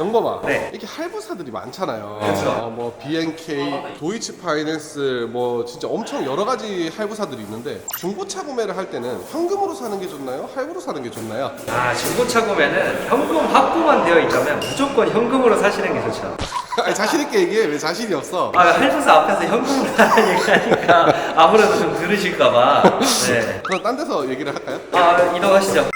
영범아, 네. 이렇게 할부사들이 많잖아요. 그렇죠. 뭐 BNK, 도이치 파이낸스, 뭐 진짜 엄청 여러 가지 할부사들이 있는데 중고차 구매를 할 때는 현금으로 사는 게 좋나요? 할부로 사는 게 좋나요? 중고차 구매는 현금 확보만 되어 있다면 무조건 현금으로 사시는 게 좋죠. 아니, 자신 있게 얘기해. 왜 자신이 없어? 할부사 앞에서 현금으로 하는 얘기하니까 아무래도 좀 들으실까봐. 네. 그럼 딴 데서 얘기를 할까요? 이동하시죠.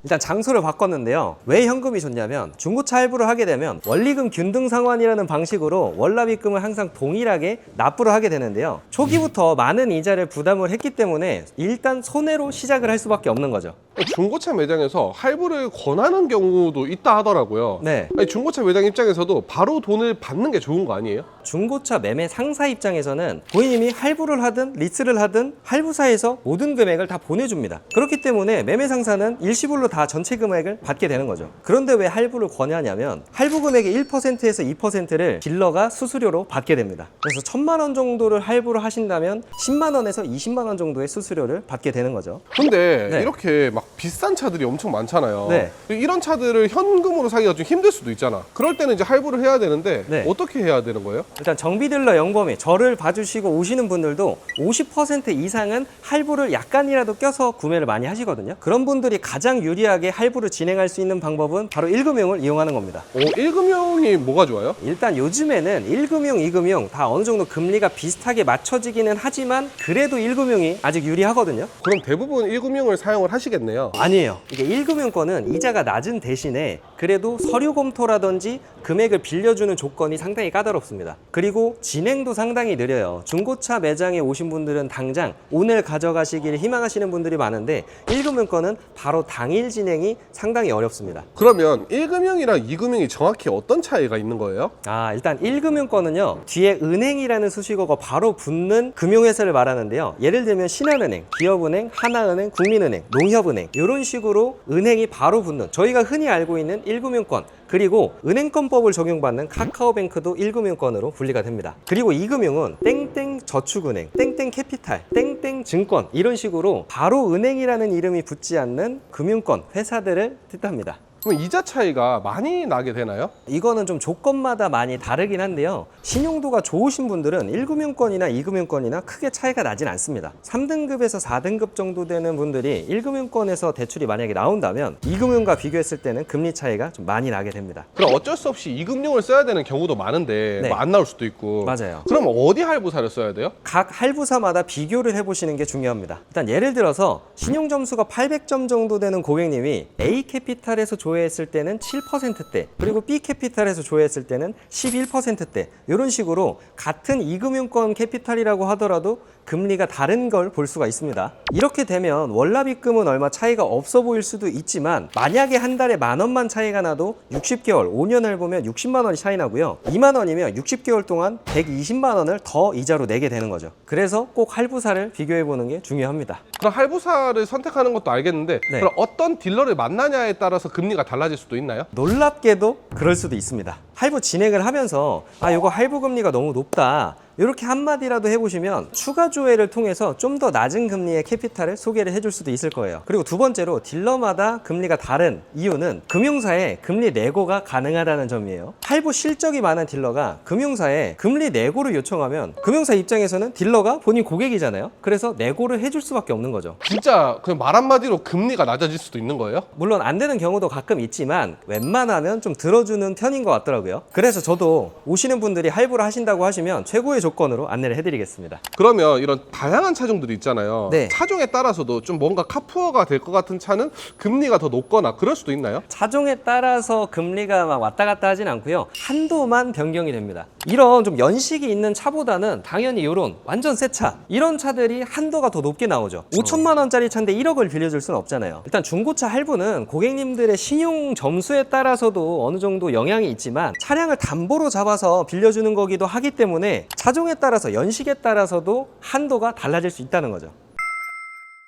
일단 장소를 바꿨는데요. 왜 현금이 좋냐면 중고차 할부를 하게 되면 원리금 균등 상환이라는 방식으로 월납입금을 항상 동일하게 납부를 하게 되는데요. 초기부터 많은 이자를 부담을 했기 때문에 일단 손해로 시작을 할 수밖에 없는 거죠. 중고차 매장에서 할부를 권하는 경우도 있다 하더라고요. 네. 아니, 중고차 매장 입장에서도 바로 돈을 받는 게 좋은 거 아니에요? 중고차 매매 상사 입장에서는 고객님이 할부를 하든 리스를 하든 할부사에서 모든 금액을 다 보내줍니다. 그렇기 때문에 매매 상사는 일시불로 다 전체 금액을 받게 되는 거죠. 그런데 왜 할부를 권하냐면 할부 금액의 1%에서 2%를 딜러가 수수료로 받게 됩니다. 그래서 1,000만 원 정도를 할부를 하신다면 10만 원에서 20만 원 정도의 수수료를 받게 되는 거죠. 근데 네. 이렇게 막 비싼 차들이 엄청 많잖아요. 네. 이런 차들을 현금으로 사기가 좀 힘들 수도 있잖아. 그럴 때는 이제 할부를 해야 되는데 네. 어떻게 해야 되는 거예요? 일단 정비딜러 영범이 저를 봐주시고 오시는 분들도 50% 이상은 할부를 약간이라도 껴서 구매를 많이 하시거든요. 그런 분들이 가장 유리하게 할부를 진행할 수 있는 방법은 바로 1금융을 이용하는 겁니다. 1금융이 뭐가 좋아요? 일단 요즘에는 1금융, 2금융 다 어느 정도 금리가 비슷하게 맞춰지기는 하지만 그래도 1금융이 아직 유리하거든요. 그럼 대부분 1금융을 사용을 하시겠네요. 아니에요. 이게 1금융권은 이자가 낮은 대신에 그래도 서류 검토라든지 금액을 빌려주는 조건이 상당히 까다롭습니다. 그리고 진행도 상당히 느려요. 중고차 매장에 오신 분들은 당장 오늘 가져가시기를 희망하시는 분들이 많은데 1금융권은 바로 당일 진행이 상당히 어렵습니다. 그러면 1금융이랑 2금융이 정확히 어떤 차이가 있는 거예요? 일단 1금융권은요 뒤에 은행이라는 수식어가 바로 붙는 금융회사를 말하는데요. 예를 들면 신한은행, 기업은행, 하나은행, 국민은행, 농협은행 이런 식으로 은행이 바로 붙는 저희가 흔히 알고 있는 1금융권 그리고 은행권법을 적용받는 카카오뱅크도 1금융권으로 분리가 됩니다. 그리고 2금융은 땡땡 저축은행, 땡땡 캐피탈, 땡땡 증권 이런 식으로 바로 은행이라는 이름이 붙지 않는 금융권 회사들을 뜻합니다. 그럼 이자 차이가 많이 나게 되나요? 이거는 좀 조건마다 많이 다르긴 한데요. 신용도가 좋으신 분들은 1금융권이나 2금융권이나 크게 차이가 나진 않습니다. 3등급에서 4등급 정도 되는 분들이 1금융권에서 대출이 만약에 나온다면 2금융과 비교했을 때는 금리 차이가 좀 많이 나게 됩니다. 그럼 어쩔 수 없이 2금융을 써야 되는 경우도 많은데 네. 뭐안 나올 수도 있고. 맞아요. 그럼 어디 할부사를 써야 돼요? 각 할부사마다 비교를 해보시는 게 중요합니다. 일단 예를 들어서 신용점수가 800점 정도 되는 고객님이 A캐피탈에서 조회했을 때는 7%대 그리고 B캐피탈에서 조회했을 때는 11%대 이런 식으로 같은 2금융권 캐피탈이라고 하더라도 금리가 다른 걸 볼 수가 있습니다. 이렇게 되면 월납입금은 얼마 차이가 없어 보일 수도 있지만 만약에 한 달에 10,000원만 차이가 나도 60개월, 5년을 보면 60만 원이 차이 나고요. 2만 원이면 60개월 동안 120만 원을 더 이자로 내게 되는 거죠. 그래서 꼭 할부사를 비교해 보는 게 중요합니다. 그럼 할부사를 선택하는 것도 알겠는데 네. 그럼 어떤 딜러를 만나냐에 따라서 금리가 달라질 수도 있나요? 놀랍게도 그럴 수도 있습니다. 할부 진행을 하면서 이거 할부 금리가 너무 높다. 이렇게 한마디라도 해보시면 추가 조회를 통해서 좀 더 낮은 금리의 캐피탈을 소개를 해줄 수도 있을 거예요. 그리고 두 번째로 딜러마다 금리가 다른 이유는 금융사에 금리 내고가 가능하다는 점이에요. 할부 실적이 많은 딜러가 금융사에 금리 내고를 요청하면 금융사 입장에서는 딜러가 본인 고객이잖아요. 그래서 내고를 해줄 수밖에 없는 거죠. 진짜 그냥 말 한마디로 금리가 낮아질 수도 있는 거예요? 물론 안 되는 경우도 가끔 있지만 웬만하면 좀 들어주는 편인 것 같더라고요. 그래서 저도 오시는 분들이 할부를 하신다고 하시면 최고의 조건으로 안내를 해드리겠습니다. 그러면 이런 다양한 차종들이 있잖아요. 네. 차종에 따라서도 좀 뭔가 카푸어가 될 것 같은 차는 금리가 더 높거나 그럴 수도 있나요? 차종에 따라서 금리가 막 왔다 갔다 하진 않고요. 한도만 변경이 됩니다. 이런 좀 연식이 있는 차보다는 당연히 이런 완전 새 차 이런 차들이 한도가 더 높게 나오죠. 5천만 원짜리 차인데 1억을 빌려줄 수는 없잖아요. 일단 중고차 할부는 고객님들의 신용 점수에 따라서도 어느 정도 영향이 있지만 차량을 담보로 잡아서 빌려주는 거기도 하기 때문에 차종에 따라서 연식에 따라서도 한도가 달라질 수 있다는 거죠.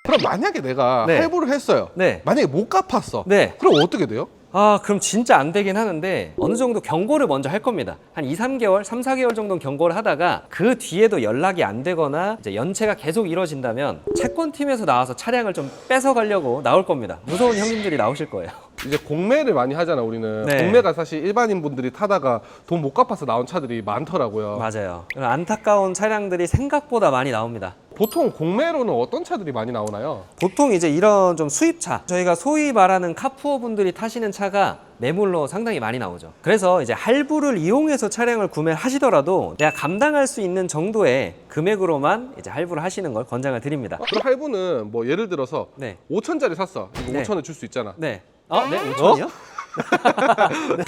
그럼 만약에 내가 네. 할부를 했어요. 네. 만약에 못 갚았어. 네. 그럼 어떻게 돼요? 그럼 진짜 안 되긴 하는데 어느 정도 경고를 먼저 할 겁니다. 한 2, 3개월, 3, 4개월 정도는 경고를 하다가 그 뒤에도 연락이 안 되거나 이제 연체가 계속 이뤄진다면 채권팀에서 나와서 차량을 좀 뺏어가려고 나올 겁니다. 무서운 형님들이 나오실 거예요. 이제 공매를 많이 하잖아 우리는. 네. 공매가 사실 일반인 분들이 타다가 돈 못 갚아서 나온 차들이 많더라고요. 맞아요. 안타까운 차량들이 생각보다 많이 나옵니다. 보통 공매로는 어떤 차들이 많이 나오나요? 보통 이제 이런 좀 수입차, 저희가 소위 말하는 카푸어 분들이 타시는 차가 매물로 상당히 많이 나오죠. 그래서 이제 할부를 이용해서 차량을 구매하시더라도 내가 감당할 수 있는 정도의 금액으로만 이제 할부를 하시는 걸 권장을 드립니다. 그럼 할부는 뭐 예를 들어서 네. 5천짜리 샀어. 이거 네. 5천을 줄 수 있잖아. 네. 네? 5천이요?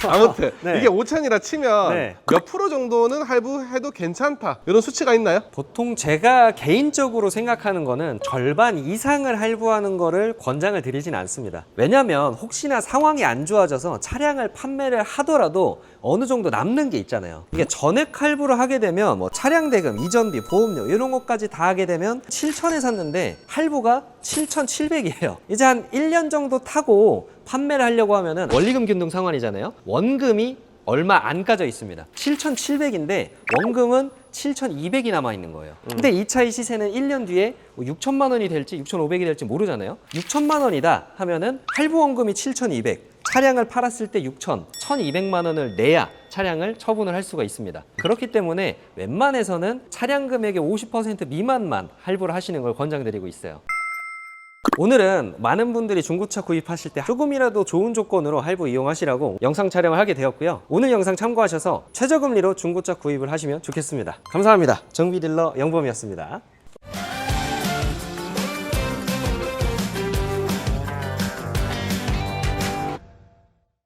아무튼 네. 이게 5천이라 치면 네. 몇 프로 정도는 할부해도 괜찮다 이런 수치가 있나요? 보통 제가 개인적으로 생각하는 거는 절반 이상을 할부하는 거를 권장을 드리진 않습니다. 왜냐하면 혹시나 상황이 안 좋아져서 차량을 판매를 하더라도 어느 정도 남는 게 있잖아요. 이게 전액 할부를 하게 되면 뭐 차량 대금, 이전비, 보험료 이런 것까지 다 하게 되면 7천에 샀는데 할부가 7,700이에요. 이제 한 1년 정도 타고 판매를 하려고 하면은 원리금 균등 상환이잖아요. 원금이 얼마 안 까져 있습니다. 7,700인데 원금은 7,200이 남아 있는 거예요. 근데 이 차의 시세는 1년 뒤에 6천만 원이 될지 6,500이 될지 모르잖아요. 6천만 원이다 하면은 할부 원금이 7,200. 차량을 팔았을 때 6천, 1,200만 원을 내야 차량을 처분을 할 수가 있습니다. 그렇기 때문에 웬만해서는 차량 금액의 50% 미만만 할부를 하시는 걸 권장드리고 있어요. 오늘은 많은 분들이 중고차 구입하실 때 조금이라도 좋은 조건으로 할부 이용하시라고 영상 촬영을 하게 되었고요. 오늘 영상 참고하셔서 최저금리로 중고차 구입을 하시면 좋겠습니다. 감사합니다. 정비딜러 영범이었습니다.